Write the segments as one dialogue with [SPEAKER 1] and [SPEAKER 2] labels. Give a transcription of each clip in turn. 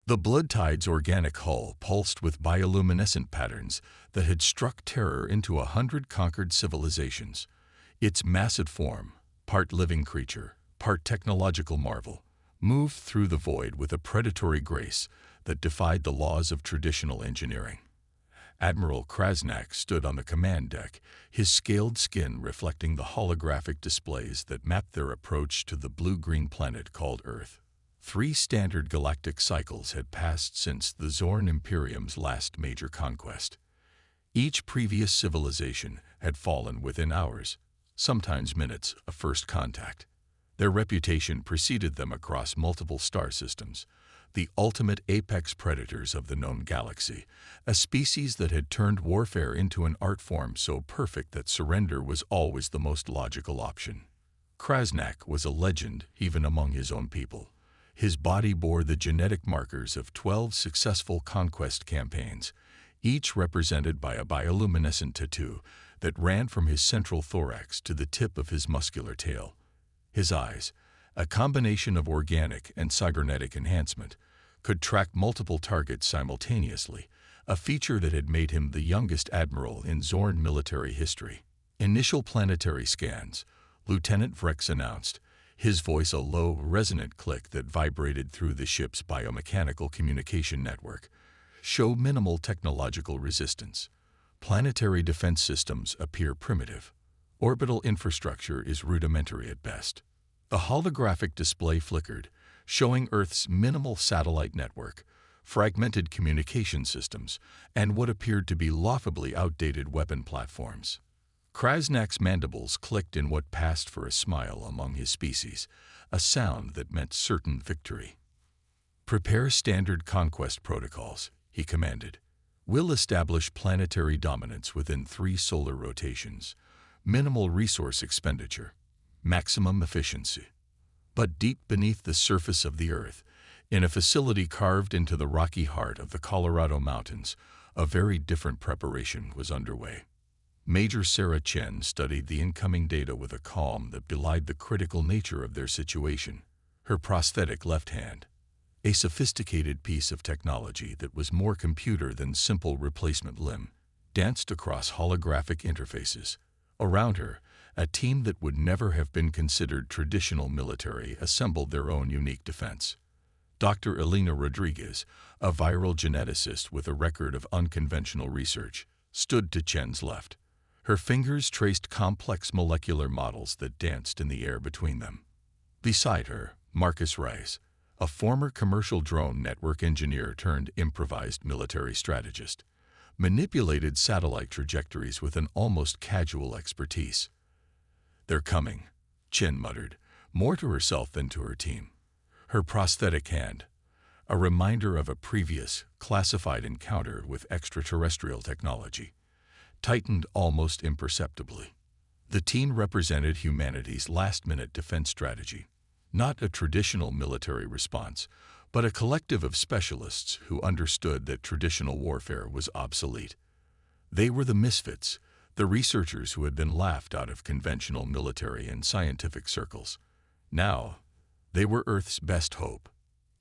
[SPEAKER 1] The Blood Tide's organic hull pulsed with bioluminescent patterns that had struck terror into 100 conquered civilizations. Its massive form, part living creature, part technological marvel, moved through the void with a predatory grace that defied the laws of traditional engineering. Admiral Krasnak stood on the command deck, his scaled skin reflecting the holographic displays that mapped their approach to the blue-green planet called Earth. 3 standard galactic cycles had passed since the Zorn Imperium's last major conquest. Each previous civilization had fallen within hours, sometimes minutes, of first contact. Their reputation preceded them across multiple star systems, the ultimate apex predators of the known galaxy, a species that had turned warfare into an art form so perfect that surrender was always the most logical option. Krasnak was a legend even among his own people. His body bore the genetic markers of 12 successful conquest campaigns, each represented by a bioluminescent tattoo that ran from his central thorax to the tip of his muscular tail. His eyes, a combination of organic and cybernetic enhancement, could track multiple targets simultaneously, a feature that had made him the youngest admiral in Zorn military history. Initial planetary scans, Lieutenant Vrex announced, his voice a low, resonant click that vibrated through the ship's biomechanical communication network, show minimal technological resistance. Planetary defense systems appear primitive. Orbital infrastructure is rudimentary at best. The holographic display flickered, showing Earth's minimal satellite network, fragmented communication systems, and what appeared to be laughably outdated weapon platforms. Krasnak's mandibles clicked in what passed for a smile among his species, a sound that meant certain victory. "Prepare standard conquest protocols," he commanded. "We'll establish planetary dominance within 3 solar rotations, minimal resource expenditure, maximum efficiency." But deep beneath the surface of the Earth, in a facility carved into the rocky heart of the Colorado Mountains, a very different preparation was underway. Major Sarah Chen studied the incoming data with a calm that belied the critical nature of their situation. Her prosthetic left hand, a sophisticated piece of technology that was more computer than simple replacement limb, danced across holographic interfaces. Around her, a team that would never have been considered traditional military assembled their own unique defense. Dr. Elena Rodriguez, a viral geneticist with a record of unconventional research, stood to Chen's left. Her fingers traced complex molecular models that danced in the air between them. Beside her, Marcus Rice, a former commercial drone network engineer turned improvised military strategist, manipulated satellite trajectories with an almost casual expertise. "They're coming," Chen muttered, more to herself than to her team. Her prosthetic hand, a reminder of a previous, classified encounter with extraterrestrial technology, tightened almost imperceptibly. The team represented humanity's last-minute defense strategy, not a traditional military response, but a collective of specialists who understood that traditional warfare was obsolete. They were the misfits, the researchers who had been laughed out of conventional military and scientific circles. Now, they were Earth's best hope.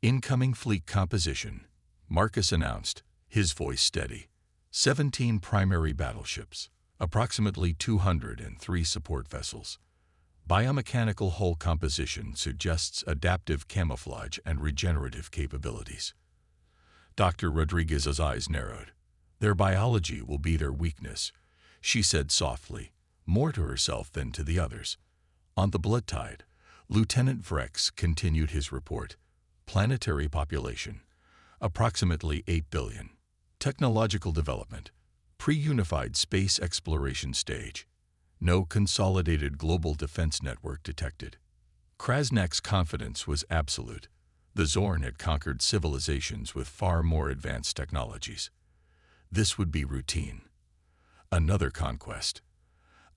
[SPEAKER 1] "Incoming fleet composition," Marcus announced, his voice steady. 17 primary battleships, approximately 203 support vessels. Biomechanical hull composition suggests adaptive camouflage and regenerative capabilities. Dr. Rodriguez's eyes narrowed. "Their biology will be their weakness," she said softly, more to herself than to the others. On the Blood Tide, Lieutenant Vrex continued his report. Planetary population, approximately 8 billion. Technological development, pre-unified space exploration stage. No consolidated global defense network detected. Krasnak's confidence was absolute. The Zorn had conquered civilizations with far more advanced technologies. This would be routine. Another conquest.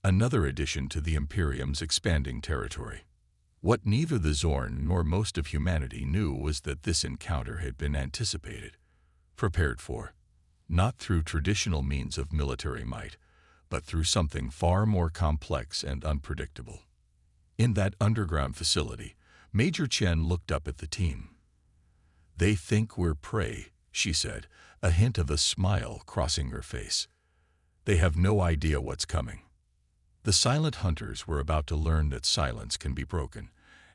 [SPEAKER 1] Another addition to the Imperium's expanding territory. What neither the Zorn nor most of humanity knew was that this encounter had been anticipated, prepared for, not through traditional means of military might, but through something far more complex and unpredictable. In that underground facility, Major Chen looked up at the team. "They think we're prey," she said, a hint of a smile crossing her face. "They have no idea what's coming." The silent hunters were about to learn that silence can be broken,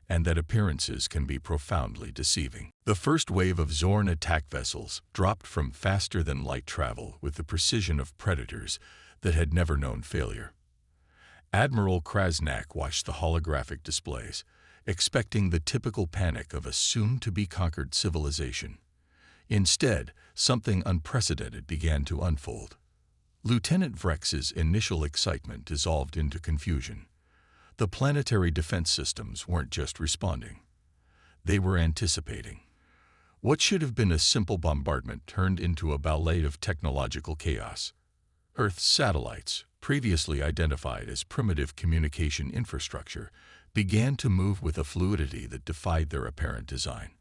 [SPEAKER 1] and that appearances can be profoundly deceiving. The first wave of Zorn attack vessels dropped from faster-than-light travel with the precision of predators that had never known failure. Admiral Krasnak watched the holographic displays, expecting the typical panic of a soon-to-be-conquered civilization. Instead, something unprecedented began to unfold. Lieutenant Vrex's initial excitement dissolved into confusion. The planetary defense systems weren't just responding. They were anticipating. What should have been a simple bombardment turned into a ballet of technological chaos. Earth's satellites, previously identified as primitive communication infrastructure, began to move with a fluidity that defied their apparent design.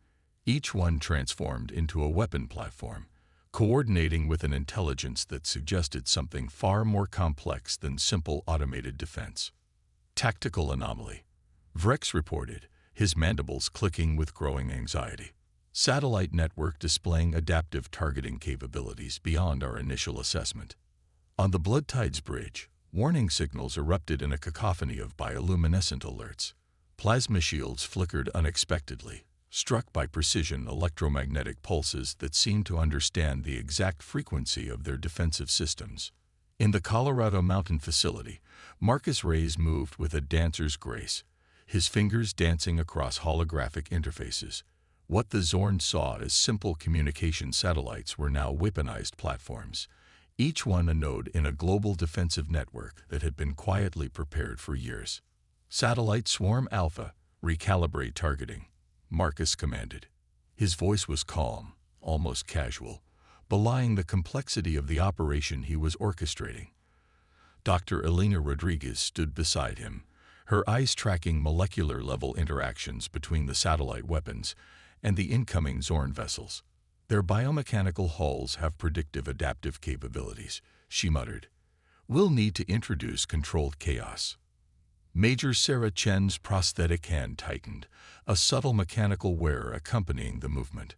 [SPEAKER 1] Each one transformed into a weapon platform, coordinating with an intelligence that suggested something far more complex than simple automated defense. "Tactical anomaly," Vrex reported, his mandibles clicking with growing anxiety. "Satellite network displaying adaptive targeting capabilities beyond our initial assessment." On the Blood Tides Bridge, warning signals erupted in a cacophony of bioluminescent alerts. Plasma shields flickered unexpectedly, struck by precision electromagnetic pulses that seemed to understand the exact frequency of their defensive systems. In the Colorado Mountain facility, Marcus Reyes moved with a dancer's grace, his fingers dancing across holographic interfaces. What the Zorn saw as simple communication satellites were now weaponized platforms, each one a node in a global defensive network that had been quietly prepared for years. "Satellite Swarm Alpha, recalibrate targeting," Marcus commanded. His voice was calm, almost casual, belying the complexity of the operation he was orchestrating. Dr. Elena Rodriguez stood beside him, her eyes tracking molecular-level interactions between the satellite weapons and the incoming Zorn vessels. "Their biomechanical hulls have predictive adaptive capabilities," she muttered. "We'll need to introduce controlled chaos." Major Sarah Chen's prosthetic hand tightened, a subtle mechanical whir accompanying the movement.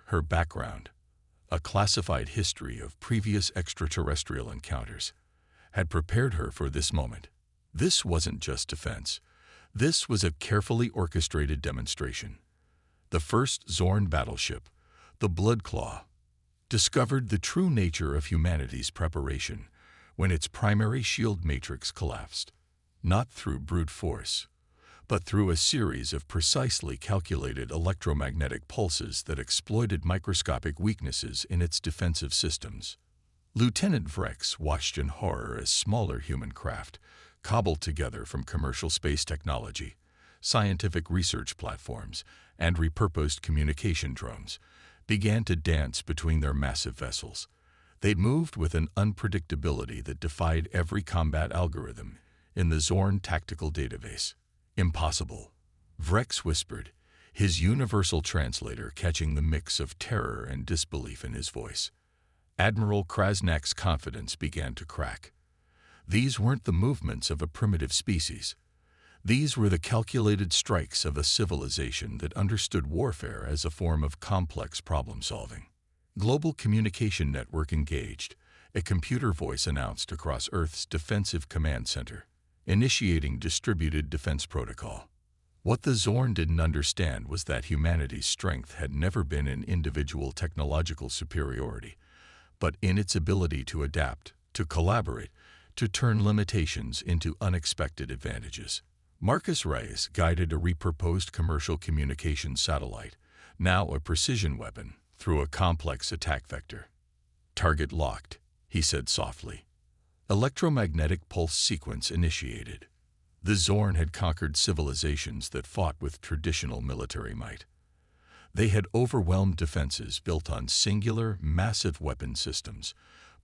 [SPEAKER 1] Her background, a classified history of previous extraterrestrial encounters, had prepared her for this moment. This wasn't just defense. This was a carefully orchestrated demonstration. The first Zorn battleship, the Bloodclaw, discovered the true nature of humanity's preparation when its primary shield matrix collapsed, not through brute force, but through a series of precisely calculated electromagnetic pulses that exploited microscopic weaknesses in its defensive systems. Lieutenant Vrex watched in horror as smaller human craft, cobbled together from commercial space technology, scientific research platforms, and repurposed communication drones, began to dance between their massive vessels. They'd moved with an unpredictability that defied every combat algorithm in the Zorn tactical database. "Impossible," Vrex whispered, his universal translator catching the mix of terror and disbelief in his voice. Admiral Krasnak's confidence began to crack. These weren't the movements of a primitive species. These were the calculated strikes of a civilization that understood warfare as a form of complex problem-solving. "Global communication network engaged," a computer voice announced across Earth's defensive command center, initiating distributed defense protocol. What the Zorn didn't understand was that humanity's strength had never been in individual technological superiority, but in its ability to adapt, to collaborate, to turn limitations into unexpected advantages. Marcus Reyes guided a repurposed commercial communications satellite, now a precision weapon, through a complex attack vector. "Target locked," he said softly. Electromagnetic pulse sequence initiated. The Zorn had conquered civilizations that fought with traditional military might. They had overwhelmed defenses built on singular, massive weapon systems,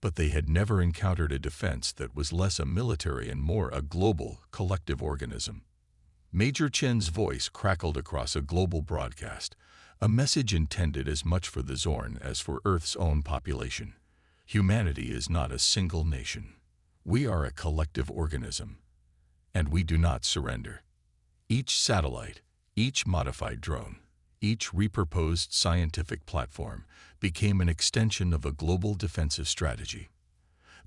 [SPEAKER 1] but they had never encountered a defense that was less a military and more a global, collective organism. Major Chen's voice crackled across a global broadcast, a message intended as much for the Zorn as for Earth's own population. "Humanity is not a single nation. We are a collective organism, and we do not surrender. Each satellite, each modified drone, each repurposed scientific platform became an extension of a global defensive strategy.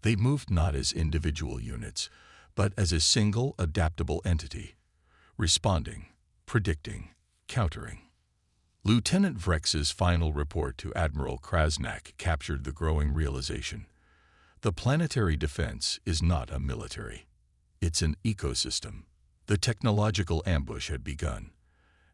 [SPEAKER 1] They moved not as individual units, but as a single adaptable entity, responding, predicting, countering. Lieutenant Vrex's final report to Admiral Krasnak captured the growing realization. The planetary defense is not a military. It's an ecosystem. The technological ambush had begun,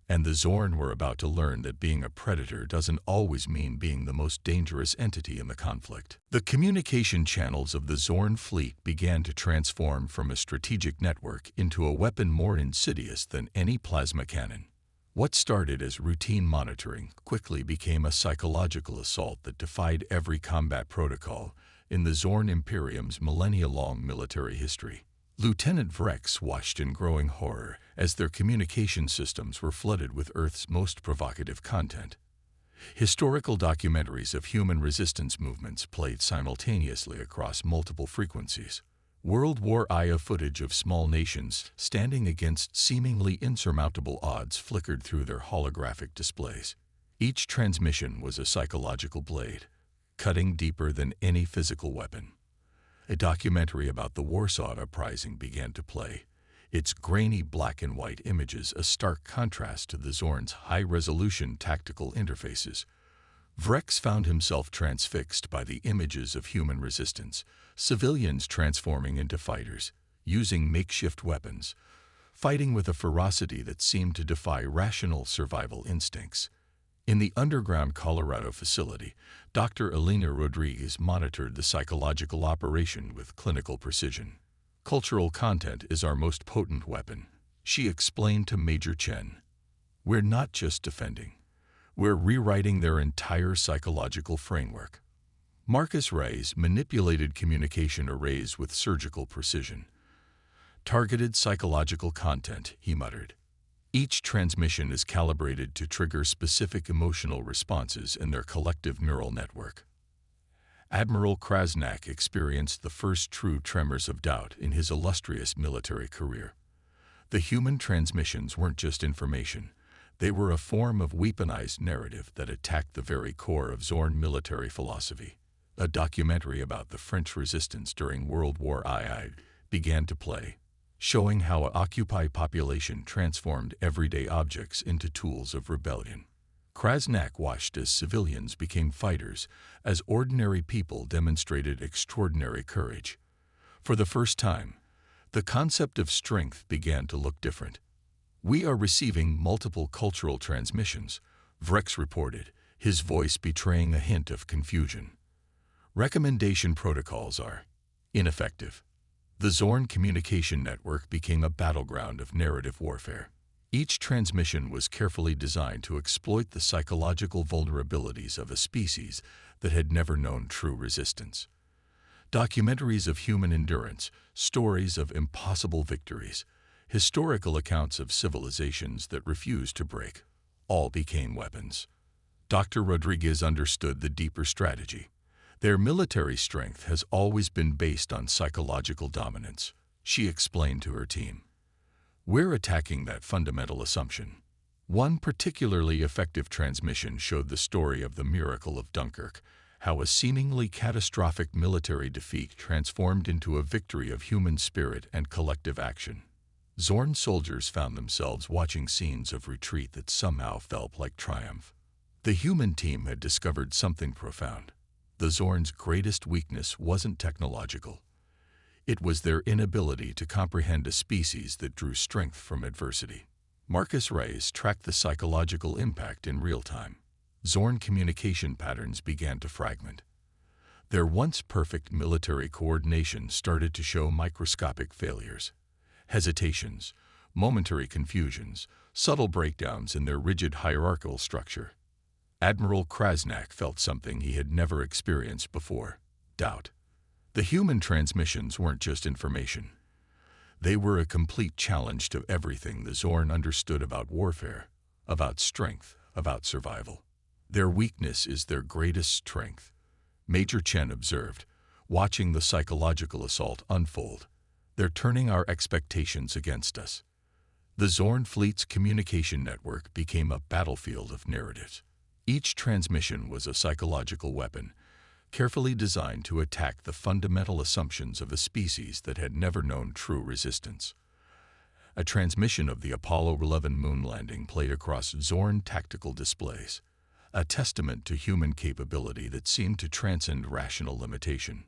[SPEAKER 1] and the Zorn were about to learn that being a predator doesn't always mean being the most dangerous entity in the conflict. The communication channels of the Zorn fleet began to transform from a strategic network into a weapon more insidious than any plasma cannon. What started as routine monitoring quickly became a psychological assault that defied every combat protocol in the Zorn Imperium's millennia-long military history. Lieutenant Vrex watched in growing horror as their communication systems were flooded with Earth's most provocative content. Historical documentaries of human resistance movements played simultaneously across multiple frequencies. World War I footage of small nations standing against seemingly insurmountable odds flickered through their holographic displays. Each transmission was a psychological blade, cutting deeper than any physical weapon. A documentary about the Warsaw Uprising began to play, its grainy black and white images a stark contrast to the Zorn's high-resolution tactical interfaces. Vrex found himself transfixed by the images of human resistance, civilians transforming into fighters, using makeshift weapons, fighting with a ferocity that seemed to defy rational survival instincts. In the underground Colorado facility, Dr. Elena Rodriguez monitored the psychological operation with clinical precision. Cultural content is our most potent weapon, she explained to Major Chen. We're not just defending. We're rewriting their entire psychological framework. Marcus Reyes manipulated communication arrays with surgical precision. Targeted psychological content, he muttered. Each transmission is calibrated to trigger specific emotional responses in their collective neural network. Admiral Krasnak experienced the first true tremors of doubt in his illustrious military career. The human transmissions weren't just information. They were a form of weaponized narrative that attacked the very core of Zorn military philosophy. A documentary about the French resistance during World War II began to play, showing how an occupied population transformed everyday objects into tools of rebellion. Krasnak watched as civilians became fighters, as ordinary people demonstrated extraordinary courage. For the first time, the concept of strength began to look different. We are receiving multiple cultural transmissions, Vrex reported, his voice betraying a hint of confusion. Recommendation protocols are ineffective. The Zorn communication network became a battleground of narrative warfare. Each transmission was carefully designed to exploit the psychological vulnerabilities of a species that had never known true resistance. Documentaries of human endurance, stories of impossible victories, historical accounts of civilizations that refused to break, all became weapons. Dr. Rodriguez understood the deeper strategy. Their military strength has always been based on psychological dominance, she explained to her team. We're attacking that fundamental assumption. One particularly effective transmission showed the story of the miracle of Dunkirk, how a seemingly catastrophic military defeat transformed into a victory of human spirit and collective action. Zorn soldiers found themselves watching scenes of retreat that somehow felt like triumph. The human team had discovered something profound. The Zorn's greatest weakness wasn't technological. It was their inability to comprehend a species that drew strength from adversity. Marcus Reyes tracked the psychological impact in real time. Zorn communication patterns began to fragment. Their once perfect military coordination started to show microscopic failures. Hesitations, momentary confusions, subtle breakdowns in their rigid hierarchical structure. Admiral Krasnak felt something he had never experienced before: doubt. The human transmissions weren't just information. They were a complete challenge to everything the Zorn understood about warfare, about strength, about survival. Their weakness is their greatest strength, Major Chen observed, watching the psychological assault unfold. They're turning our expectations against us. The Zorn fleet's communication network became a battlefield of narratives. Each transmission was a psychological weapon, carefully designed to attack the fundamental assumptions of a species that had never known true resistance. A transmission of the Apollo 11 moon landing played across Zorn tactical displays, a testament to human capability that seemed to transcend rational limitation.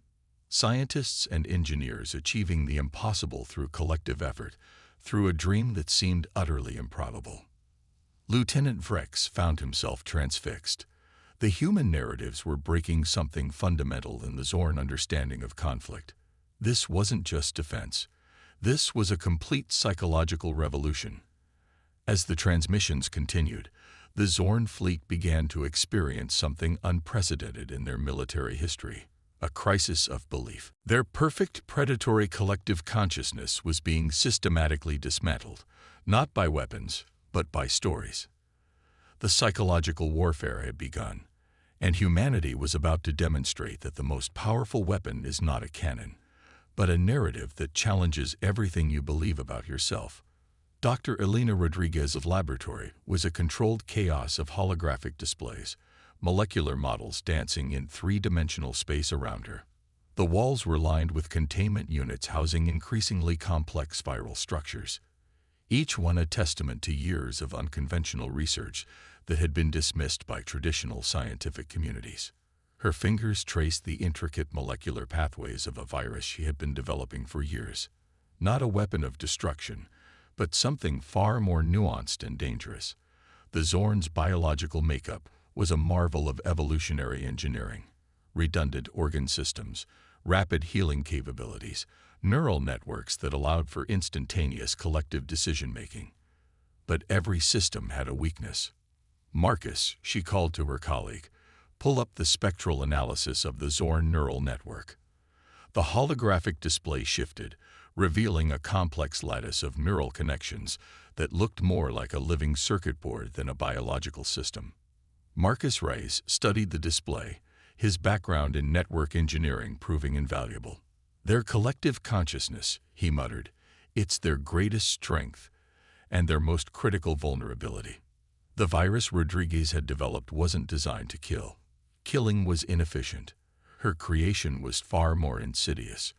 [SPEAKER 1] Scientists and engineers achieving the impossible through collective effort, through a dream that seemed utterly improbable. Lieutenant Vrex found himself transfixed. The human narratives were breaking something fundamental in the Zorn understanding of conflict. This wasn't just defense. This was a complete psychological revolution. As the transmissions continued, the Zorn fleet began to experience something unprecedented in their military history, a crisis of belief. Their perfect predatory collective consciousness was being systematically dismantled, not by weapons, but by stories. The psychological warfare had begun, and humanity was about to demonstrate that the most powerful weapon is not a cannon, but a narrative that challenges everything you believe about yourself. Dr. Elena Rodriguez's laboratory was a controlled chaos of holographic displays, molecular models dancing in three-dimensional space around her. The walls were lined with containment units housing increasingly complex viral structures, each one a testament to years of unconventional research that had been dismissed by traditional scientific communities. Her fingers traced the intricate molecular pathways of a virus she had been developing for years. Not a weapon of destruction, but something far more nuanced and dangerous. The Zorn's biological makeup was a marvel of evolutionary engineering. Redundant organ systems, rapid healing capabilities, neural networks that allowed for instantaneous collective decision-making. But every system had a weakness. "Marcus," she called to her colleague, "pull up the spectral analysis of the Zorn neural network." The holographic display shifted, revealing a complex lattice of neural connections that looked more like a living circuit board than a biological system. Marcus Reyes studied the display, his background in network engineering proving invaluable. "Their collective consciousness," he muttered, "it's their greatest strength and their most critical vulnerability." The virus Rodriguez had developed wasn't designed to kill. Killing was inefficient. Her creation was far more insidious.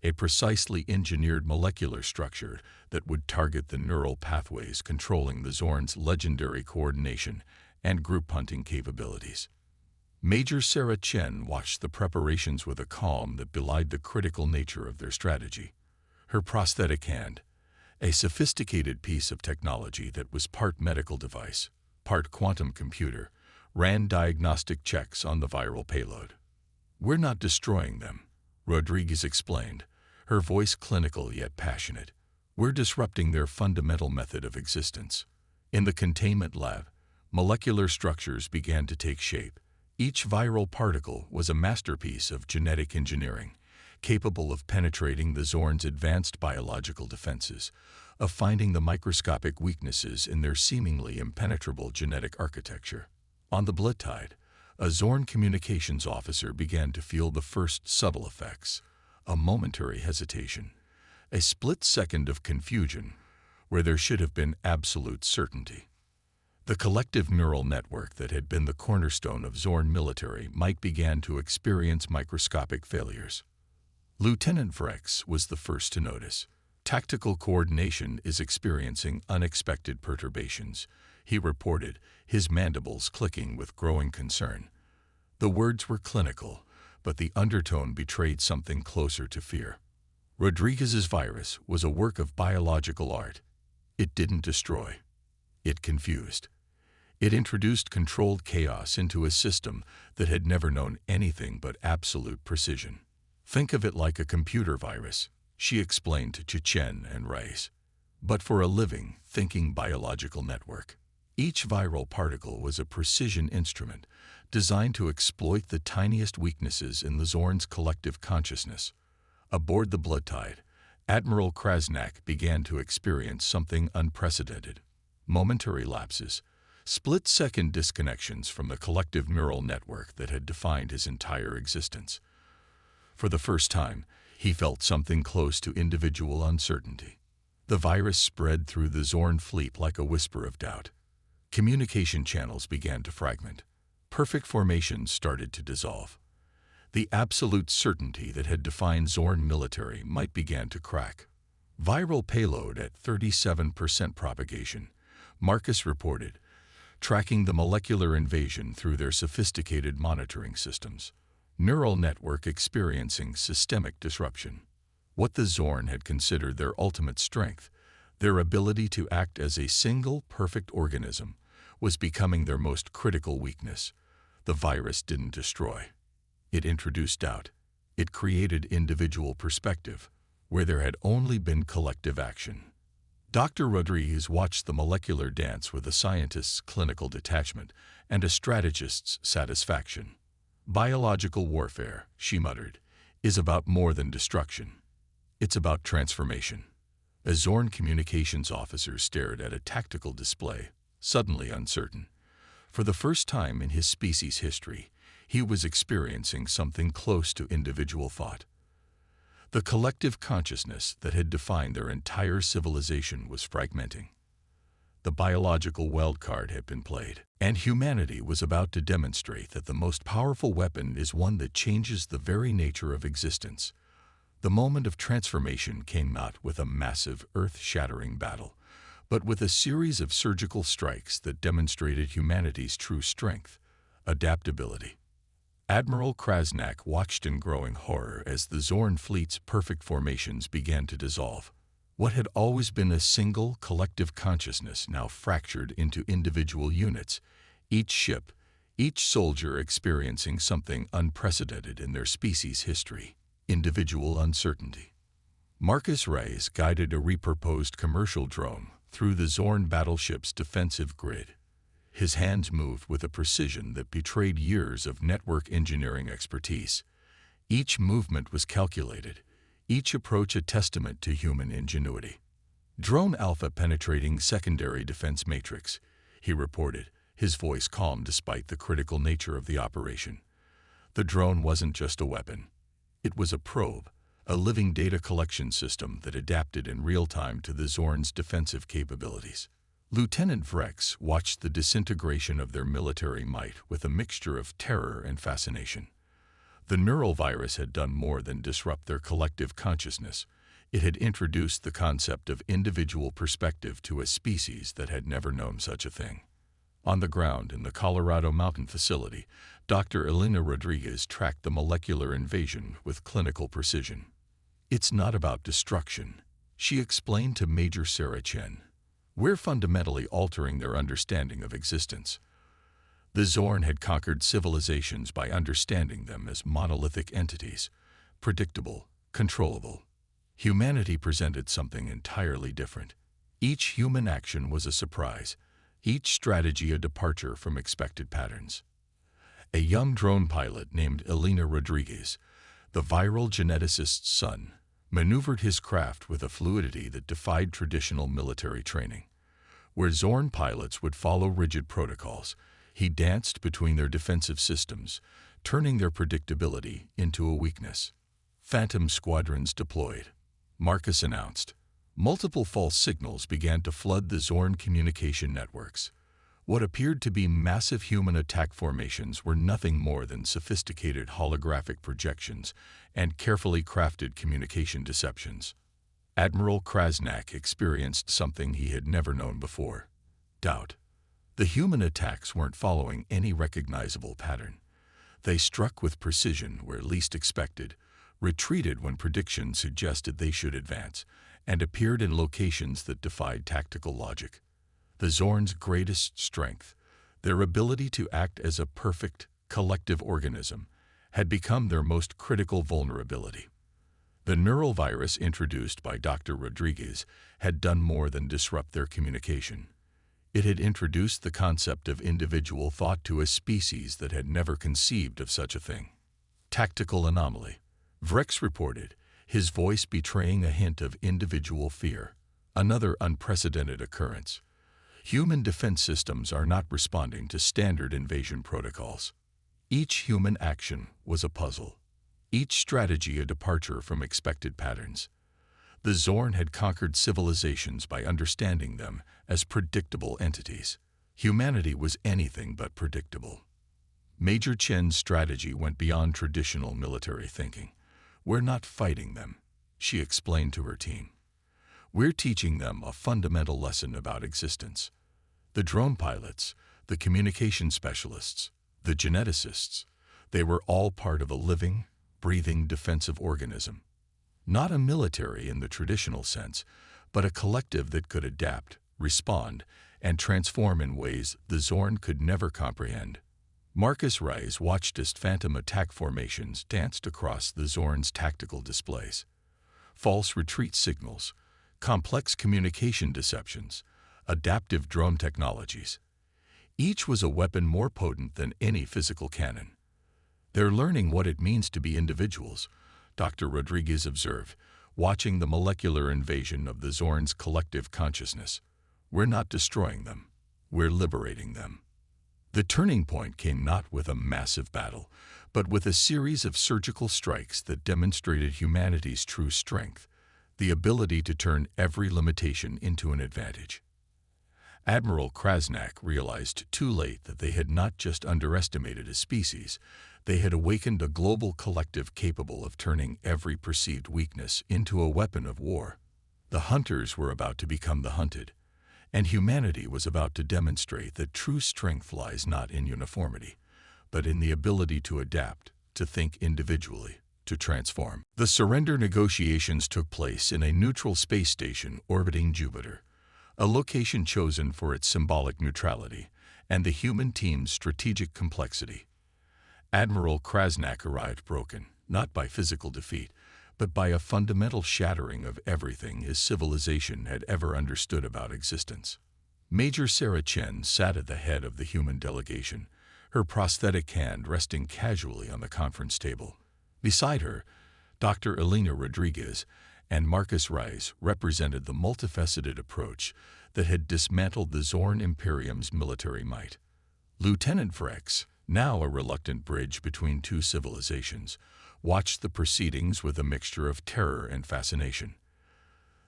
[SPEAKER 1] A precisely engineered molecular structure that would target the neural pathways controlling the Zorn's legendary coordination and group hunting capabilities. Major Sarah Chen watched the preparations with a calm that belied the critical nature of their strategy. Her prosthetic hand, a sophisticated piece of technology that was part medical device, part quantum computer, ran diagnostic checks on the viral payload. "We're not destroying them," Rodriguez explained, her voice clinical yet passionate. "We're disrupting their fundamental method of existence." In the containment lab, molecular structures began to take shape. Each viral particle was a masterpiece of genetic engineering, capable of penetrating the Zorn's advanced biological defenses, of finding the microscopic weaknesses in their seemingly impenetrable genetic architecture. On the Blitide, a Zorn communications officer began to feel the first subtle effects, a momentary hesitation, a split second of confusion where there should have been absolute certainty. The collective neural network that had been the cornerstone of Zorn military might began to experience microscopic failures. Lieutenant Vrex was the first to notice. "Tactical coordination is experiencing unexpected perturbations," he reported, his mandibles clicking with growing concern. The words were clinical, but the undertone betrayed something closer to fear. Rodriguez's virus was a work of biological art. It didn't destroy. It confused. It introduced controlled chaos into a system that had never known anything but absolute precision. "Think of it like a computer virus," she explained to Chechen and Reyes, "but for a living, thinking biological network. Each viral particle was a precision instrument designed to exploit the tiniest weaknesses in the Zorn's collective consciousness." Aboard the Blitide, Admiral Krasnak began to experience something unprecedented. Momentary lapses, split-second disconnections from the collective neural network that had defined his entire existence. For the first time, he felt something close to individual uncertainty. The virus spread through the Zorn fleet like a whisper of doubt. Communication channels began to fragment. Perfect formations started to dissolve. The absolute certainty that had defined Zorn military might begin to crack. Viral payload at 37% propagation, Marcus reported, tracking the molecular invasion through their sophisticated monitoring systems. Neural network experiencing systemic disruption. What the Zorn had considered their ultimate strength, their ability to act as a single perfect organism, was becoming their most critical weakness. The virus didn't destroy. It introduced doubt. It created individual perspective, where there had only been collective action. Dr. Rodriguez watched the molecular dance with a scientist's clinical detachment and a strategist's satisfaction. Biological warfare, she muttered, is about more than destruction. It's about transformation. A Zorn communications officer stared at a tactical display, suddenly uncertain. For the first time in his species' history, he was experiencing something close to individual thought. The collective consciousness that had defined their entire civilization was fragmenting. The biological wildcard had been played, and humanity was about to demonstrate that the most powerful weapon is one that changes the very nature of existence. The moment of transformation came not with a massive, earth-shattering battle, but with a series of surgical strikes that demonstrated humanity's true strength, adaptability. Admiral Krasnak watched in growing horror as the Zorn fleet's perfect formations began to dissolve. What had always been a single, collective consciousness now fractured into individual units, each ship, each soldier experiencing something unprecedented in their species' history, individual uncertainty. Marcus Reyes guided a repurposed commercial drone through the Zorn battleship's defensive grid. His hands moved with a precision that betrayed years of network engineering expertise. Each movement was calculated, each approach a testament to human ingenuity. Drone Alpha penetrating secondary defense matrix, he reported, his voice calm despite the critical nature of the operation. The drone wasn't just a weapon. It was a probe, a living data collection system that adapted in real time to the Zorn's defensive capabilities. Lieutenant Vrex watched the disintegration of their military might with a mixture of terror and fascination. The neural virus had done more than disrupt their collective consciousness. It had introduced the concept of individual perspective to a species that had never known such a thing. On the ground in the Colorado Mountain facility, Dr. Elena Rodriguez tracked the molecular invasion with clinical precision. "It's not about destruction," she explained to Major Sarah Chen. "We're fundamentally altering their understanding of existence." The Zorn had conquered civilizations by understanding them as monolithic entities, predictable, controllable. Humanity presented something entirely different. Each human action was a surprise, each strategy a departure from expected patterns. A young drone pilot named Elena Rodriguez, the viral geneticist's son, maneuvered his craft with a fluidity that defied traditional military training. Where Zorn pilots would follow rigid protocols, he danced between their defensive systems, turning their predictability into a weakness. Phantom squadrons deployed, Marcus announced. Multiple false signals began to flood the Zorn communication networks. What appeared to be massive human attack formations were nothing more than sophisticated holographic projections and carefully crafted communication deceptions. Admiral Krasnak experienced something he had never known before: doubt. The human attacks weren't following any recognizable pattern. They struck with precision where least expected, retreated when predictions suggested they should advance, and appeared in locations that defied tactical logic. The Zorn's greatest strength, their ability to act as a perfect, collective organism, had become their most critical vulnerability. The neural virus introduced by Dr. Rodriguez had done more than disrupt their communication. It had introduced the concept of individual thought to a species that had never conceived of such a thing. Tactical anomaly, Vrex reported, his voice betraying a hint of individual fear. Another unprecedented occurrence. Human defense systems are not responding to standard invasion protocols. Each human action was a puzzle, each strategy a departure from expected patterns. The Zorn had conquered civilizations by understanding them as predictable entities. Humanity was anything but predictable. Major Chen's strategy went beyond traditional military thinking. "We're not fighting them," she explained to her team. "We're teaching them a fundamental lesson about existence." The drone pilots, the communication specialists, the geneticists, they were all part of a living, breathing defensive organism. Not a military in the traditional sense, but a collective that could adapt, respond, and transform in ways the Zorn could never comprehend. Marcus Reyes watched as phantom attack formations danced across the Zorn's tactical displays. False retreat signals, complex communication deceptions, adaptive drone technologies. Each was a weapon more potent than any physical cannon. "They're learning what it means to be individuals," Dr. Rodriguez observed, watching the molecular invasion of the Zorn's collective consciousness. "We're not destroying them. We're liberating them." The turning point came not with a massive battle, but with a series of surgical strikes that demonstrated humanity's true strength, the ability to turn every limitation into an advantage. Admiral Krasnak realized too late that they had not just underestimated a species, they had awakened a global collective capable of turning every perceived weakness into a weapon of war. The hunters were about to become the hunted, and humanity was about to demonstrate that true strength lies not in uniformity, but in the ability to adapt, to think individually, to transform. The surrender negotiations took place in a neutral space station orbiting Jupiter, a location chosen for its symbolic neutrality and the human team's strategic complexity. Admiral Krasnak arrived broken, not by physical defeat, but by a fundamental shattering of everything his civilization had ever understood about existence. Major Sarah Chen sat at the head of the human delegation, her prosthetic hand resting casually on the conference table. Beside her, Dr. Elena Rodriguez and Marcus Reyes represented the multifaceted approach that had dismantled the Zorn Imperium's military might. Lieutenant Vrex, now a reluctant bridge between two civilizations, watched the proceedings with a mixture of terror and fascination.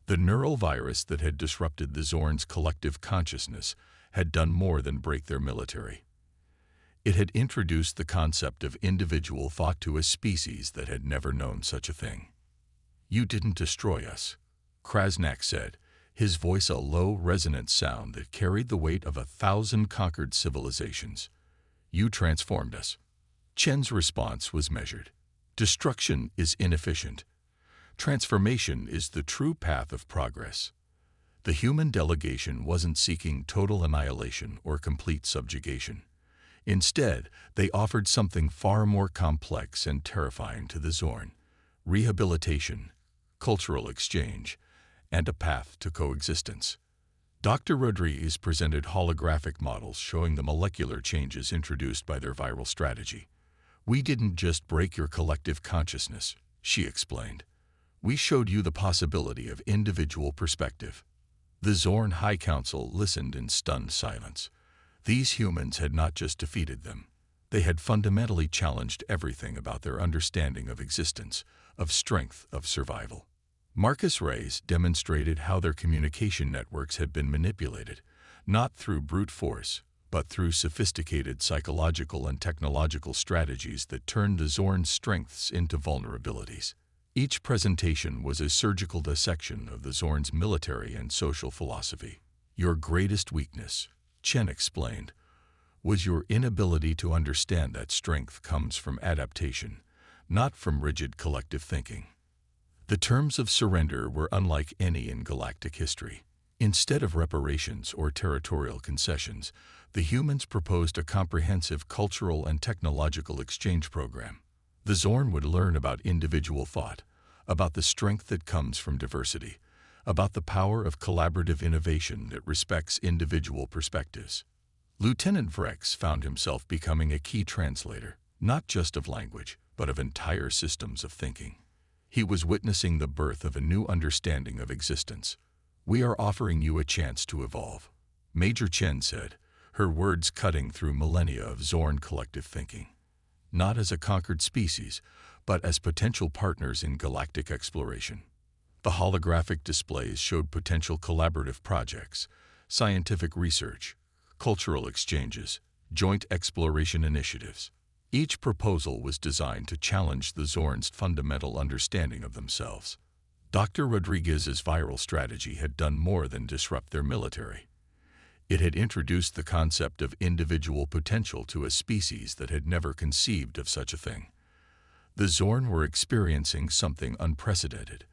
[SPEAKER 1] The neural virus that had disrupted the Zorn's collective consciousness had done more than break their military. It had introduced the concept of individual thought to a species that had never known such a thing. "You didn't destroy us," Krasnak said, his voice a low, resonant sound that carried the weight of 1,000 conquered civilizations. "You transformed us." Chen's response was measured. "Destruction is inefficient. Transformation is the true path of progress." The human delegation wasn't seeking total annihilation or complete subjugation. Instead, they offered something far more complex and terrifying to the Zorn: rehabilitation, cultural exchange, and a path to coexistence. Dr. Rodriguez presented holographic models showing the molecular changes introduced by their viral strategy. "We didn't just break your collective consciousness," she explained. "We showed you the possibility of individual perspective." The Zorn High Council listened in stunned silence. These humans had not just defeated them. They had fundamentally challenged everything about their understanding of existence, of strength, of survival. Marcus Reyes demonstrated how their communication networks had been manipulated, not through brute force, but through sophisticated psychological and technological strategies that turned the Zorn's strengths into vulnerabilities. Each presentation was a surgical dissection of the Zorn's military and social philosophy. "Your greatest weakness," Chen explained, "was your inability to understand that strength comes from adaptation, not from rigid collective thinking." The terms of surrender were unlike any in galactic history. Instead of reparations or territorial concessions, the humans proposed a comprehensive cultural and technological exchange program. The Zorn would learn about individual thought, about the strength that comes from diversity, about the power of collaborative innovation that respects individual perspectives. Lieutenant Vrex found himself becoming a key translator, not just of language, but of entire systems of thinking. He was witnessing the birth of a new understanding of existence. "We are offering you a chance to evolve," Major Chen said, her words cutting through millennia of Zorn collective thinking. "Not as a conquered species, but as potential partners in galactic exploration." The holographic displays showed potential collaborative projects, scientific research, cultural exchanges, joint exploration initiatives. Each proposal was designed to challenge the Zorn's fundamental understanding of themselves. Dr. Rodriguez's viral strategy had done more than disrupt their military. It had introduced the concept of individual potential to a species that had never conceived of such a thing. The Zorn were experiencing something unprecedented,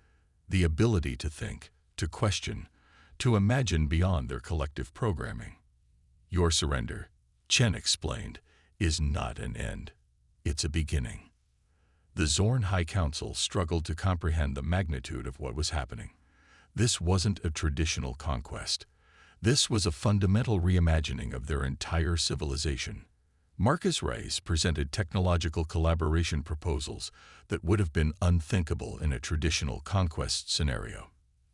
[SPEAKER 1] the ability to think, to question, to imagine beyond their collective programming. Your surrender, Chen explained, is not an end. It's a beginning. The Zorn High Council struggled to comprehend the magnitude of what was happening. This wasn't a traditional conquest. This was a fundamental reimagining of their entire civilization. Marcus Reyes presented technological collaboration proposals that would have been unthinkable in a traditional conquest scenario.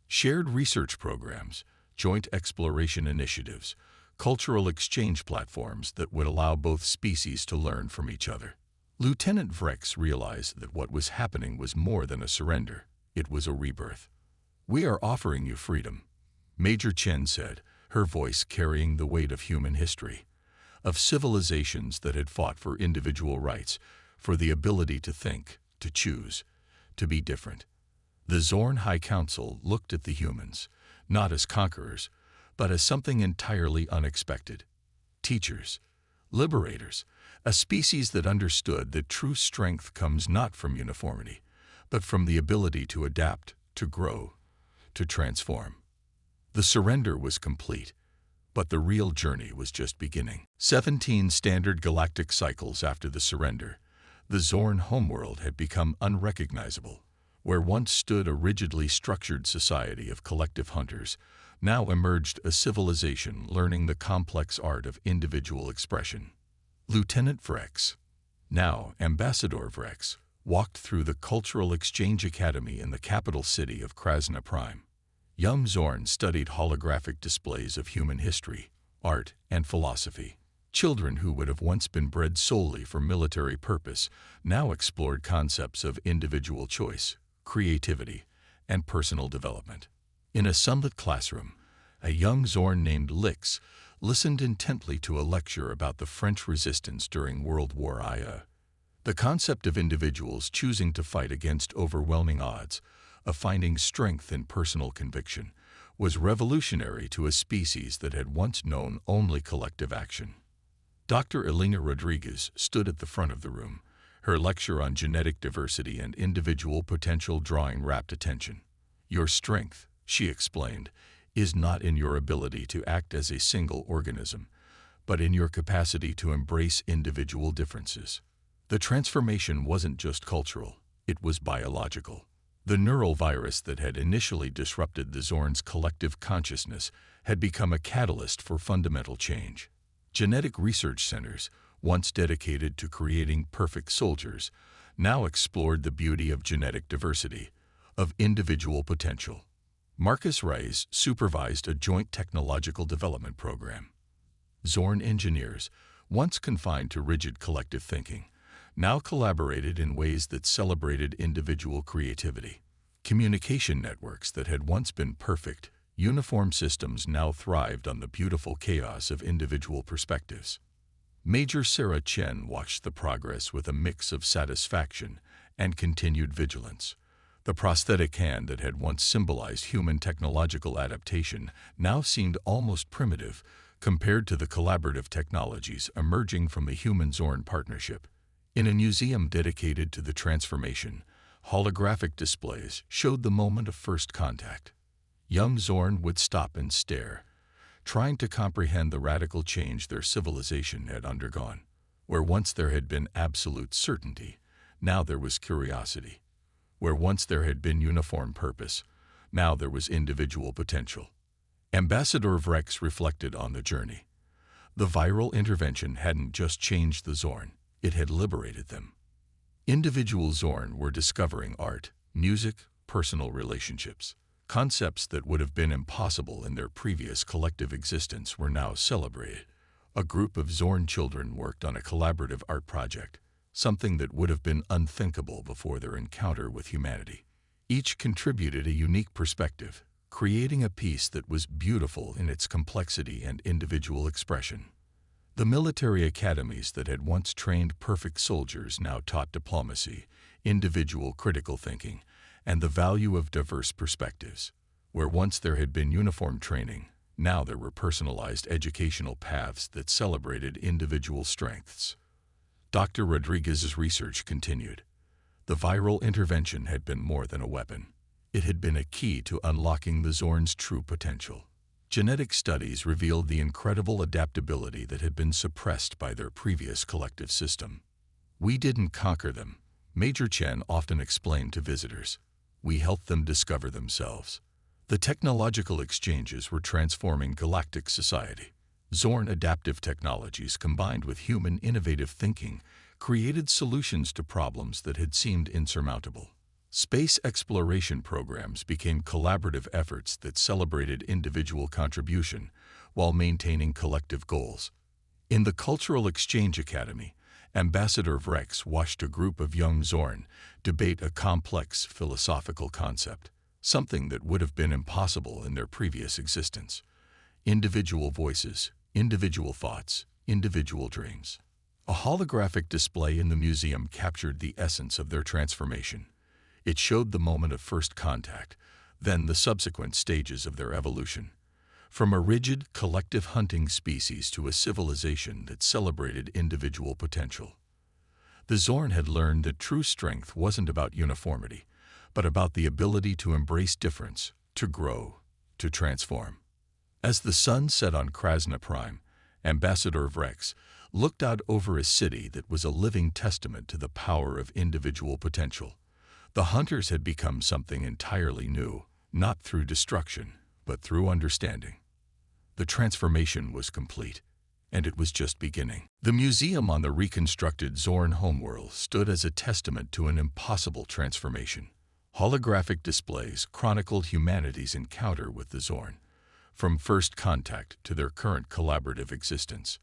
[SPEAKER 1] Shared research programs, joint exploration initiatives, cultural exchange platforms that would allow both species to learn from each other. Lieutenant Vrex realized that what was happening was more than a surrender. It was a rebirth. "We are offering you freedom," Major Chen said, her voice carrying the weight of human history, of civilizations that had fought for individual rights, for the ability to think, to choose, to be different. The Zorn High Council looked at the humans, not as conquerors, but as something entirely unexpected. Teachers, liberators, a species that understood that true strength comes not from uniformity, but from the ability to adapt, to grow, to transform. The surrender was complete, but the real journey was just beginning. 17 standard galactic cycles after the surrender, the Zorn homeworld had become unrecognizable. Where once stood a rigidly structured society of collective hunters, now emerged a civilization learning the complex art of individual expression. Lieutenant Vrex, now Ambassador Vrex, walked through the Cultural Exchange Academy in the capital city of Krasna Prime. Young Zorn studied holographic displays of human history, art, and philosophy. Children who would have once been bred solely for military purpose now explored concepts of individual choice, creativity, and personal development. In a sunlit classroom, a young Zorn named Lix listened intently to a lecture about the French resistance during World War I. The concept of individuals choosing to fight against overwhelming odds, of finding strength in personal conviction, was revolutionary to a species that had once known only collective action. Dr. Elena Rodriguez stood at the front of the room, her lecture on genetic diversity and individual potential drawing rapt attention. "Your strength," she explained, "is not in your ability to act as a single organism, but in your capacity to embrace individual differences." The transformation wasn't just cultural, it was biological. The neural virus that had initially disrupted the Zorn's collective consciousness had become a catalyst for fundamental change. Genetic research centers, once dedicated to creating perfect soldiers, now explored the beauty of genetic diversity, of individual potential. Marcus Reyes supervised a joint technological development program. Zorn engineers, once confined to rigid collective thinking, now collaborated in ways that celebrated individual creativity. Communication networks that had once been perfect, uniform systems now thrived on the beautiful chaos of individual perspectives. Major Sarah Chen watched the progress with a mix of satisfaction and continued vigilance. The prosthetic hand that had once symbolized human technological adaptation now seemed almost primitive compared to the collaborative technologies emerging from the human-Zorn partnership. In a museum dedicated to the transformation, holographic displays showed the moment of first contact. Young Zorn would stop and stare, trying to comprehend the radical change their civilization had undergone. Where once there had been absolute certainty, now there was curiosity. Where once there had been uniform purpose, now there was individual potential. Ambassador Vrex reflected on the journey. The viral intervention hadn't just changed the Zorn, it had liberated them. Individual Zorn were discovering art, music, personal relationships. Concepts that would have been impossible in their previous collective existence were now celebrated. A group of Zorn children worked on a collaborative art project, something that would have been unthinkable before their encounter with humanity. Each contributed a unique perspective, creating a piece that was beautiful in its complexity and individual expression. The military academies that had once trained perfect soldiers now taught diplomacy, individual critical thinking, and the value of diverse perspectives. Where once there had been uniform training, now there were personalized educational paths that celebrated individual strengths. Dr. Rodriguez's research continued. The viral intervention had been more than a weapon. It had been a key to unlocking the Zorn's true potential. Genetic studies revealed the incredible adaptability that had been suppressed by their previous collective system. "We didn't conquer them," Major Chen often explained to visitors. "We helped them discover themselves." The technological exchanges were transforming galactic society. Zorn adaptive technologies combined with human innovative thinking created solutions to problems that had seemed insurmountable. Space exploration programs became collaborative efforts that celebrated individual contribution while maintaining collective goals. In the Cultural Exchange Academy, Ambassador Vrex watched a group of young Zorn debate a complex philosophical concept, something that would have been impossible in their previous existence. Individual voices, individual thoughts, individual dreams. A holographic display in the museum captured the essence of their transformation. It showed the moment of first contact, then the subsequent stages of their evolution. From a rigid, collective hunting species to a civilization that celebrated individual potential. The Zorn had learned that true strength wasn't about uniformity, but about the ability to embrace difference, to grow, to transform. As the sun set on Krasna Prime, Ambassador Vrex looked out over a city that was a living testament to the power of individual potential. The hunters had become something entirely new, not through destruction, but through understanding. The transformation was complete, and it was just beginning. The museum on the reconstructed Zorn homeworld stood as a testament to an impossible transformation. Holographic displays chronicled humanity's encounter with the Zorn, from first contact to their current collaborative existence.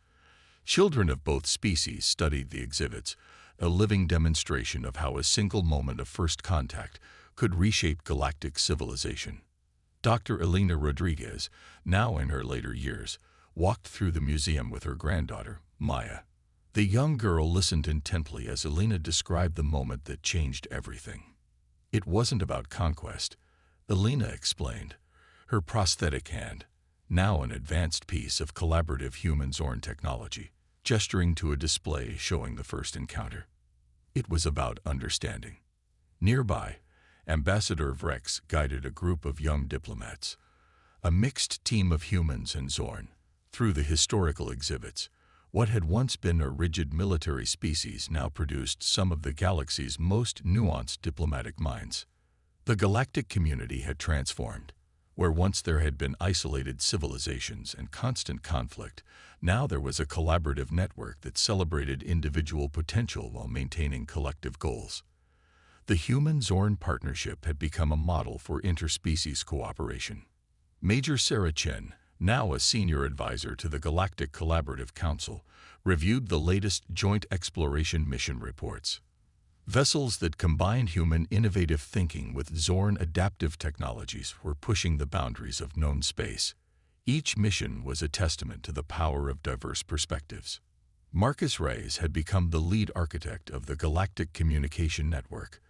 [SPEAKER 1] Children of both species studied the exhibits, a living demonstration of how a single moment of first contact could reshape galactic civilization. Dr. Elena Rodriguez, now in her later years, walked through the museum with her granddaughter, Maya. The young girl listened intently as Elena described the moment that changed everything. "It wasn't about conquest," Elena explained, her prosthetic hand, now an advanced piece of collaborative human Zorn technology, gesturing to a display showing the first encounter. "It was about understanding." Nearby, Ambassador Vrex guided a group of young diplomats, a mixed team of humans and Zorn, through the historical exhibits. What had once been a rigid military species now produced some of the galaxy's most nuanced diplomatic minds. The galactic community had transformed. Where once there had been isolated civilizations and constant conflict, now there was a collaborative network that celebrated individual potential while maintaining collective goals. The human-Zorn partnership had become a model for interspecies cooperation. Major Sarah Chen, now a senior advisor to the Galactic Collaborative Council, reviewed the latest joint exploration mission reports. Vessels that combined human innovative thinking with Zorn adaptive technologies were pushing the boundaries of known space. Each mission was a testament to the power of diverse perspectives. Marcus Reyes had become the lead architect of the Galactic Communication Network,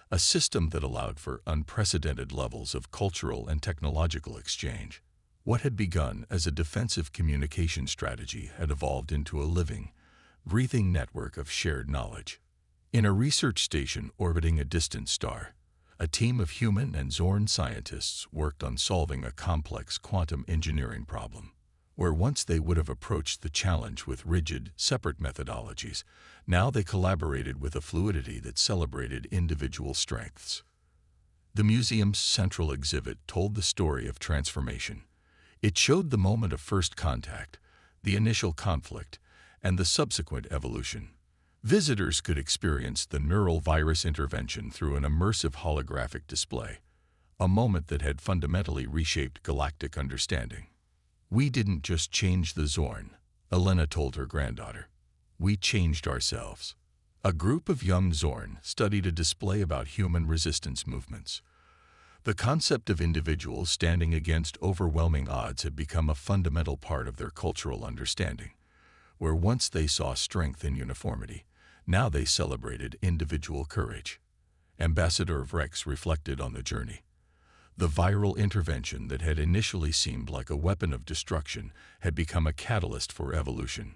[SPEAKER 1] a system that allowed for unprecedented levels of cultural and technological exchange. What had begun as a defensive communication strategy had evolved into a living, breathing network of shared knowledge. In a research station orbiting a distant star, a team of human and Zorn scientists worked on solving a complex quantum engineering problem. Where once they would have approached the challenge with rigid, separate methodologies, now they collaborated with a fluidity that celebrated individual strengths. The museum's central exhibit told the story of transformation. It showed the moment of first contact, the initial conflict, and the subsequent evolution. Visitors could experience the neural virus intervention through an immersive holographic display, a moment that had fundamentally reshaped galactic understanding. "We didn't just change the Zorn," Elena told her granddaughter. "We changed ourselves." A group of young Zorn studied a display about human resistance movements, The concept of individuals standing against overwhelming odds had become a fundamental part of their cultural understanding. Where once they saw strength in uniformity, now they celebrated individual courage. Ambassador Rex reflected on the journey. The viral intervention that had initially seemed like a weapon of destruction had become a catalyst for evolution.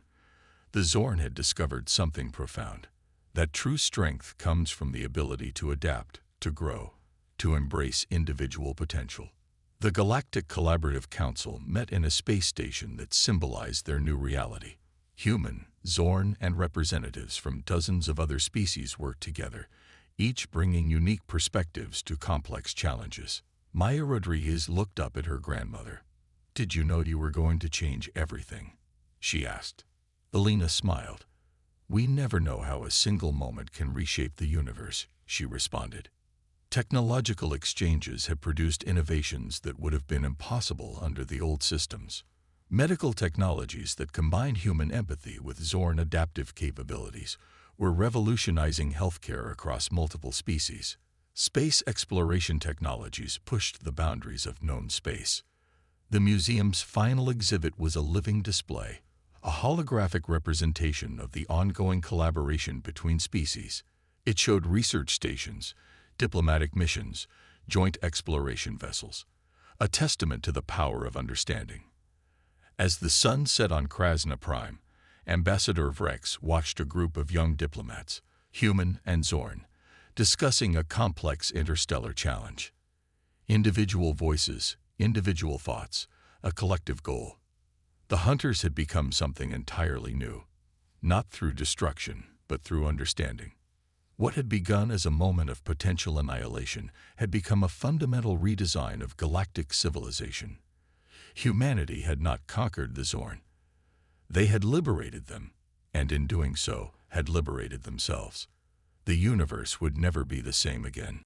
[SPEAKER 1] The Zorn had discovered something profound, that true strength comes from the ability to adapt, to grow, to embrace individual potential. The Galactic Collaborative Council met in a space station that symbolized their new reality. Human, Zorn, and representatives from dozens of other species worked together, each bringing unique perspectives to complex challenges. Maya Rodriguez looked up at her grandmother. "Did you know you were going to change everything?" she asked. Elena smiled. "We never know how a single moment can reshape the universe," she responded. Technological exchanges have produced innovations that would have been impossible under the old systems. Medical technologies that combine human empathy with Zorn adaptive capabilities were revolutionizing healthcare across multiple species. Space exploration technologies pushed the boundaries of known space. The museum's final exhibit was a living display, a holographic representation of the ongoing collaboration between species. It showed research stations, diplomatic missions, joint exploration vessels, a testament to the power of understanding. As the sun set on Krasna Prime, Ambassador Rex watched a group of young diplomats, human and Zorn, discussing a complex interstellar challenge. Individual voices, individual thoughts, a collective goal. The hunters had become something entirely new, not through destruction, but through understanding. What had begun as a moment of potential annihilation had become a fundamental redesign of galactic civilization. Humanity had not conquered the Zorn. They had liberated them, and in doing so, had liberated themselves. The universe would never be the same again.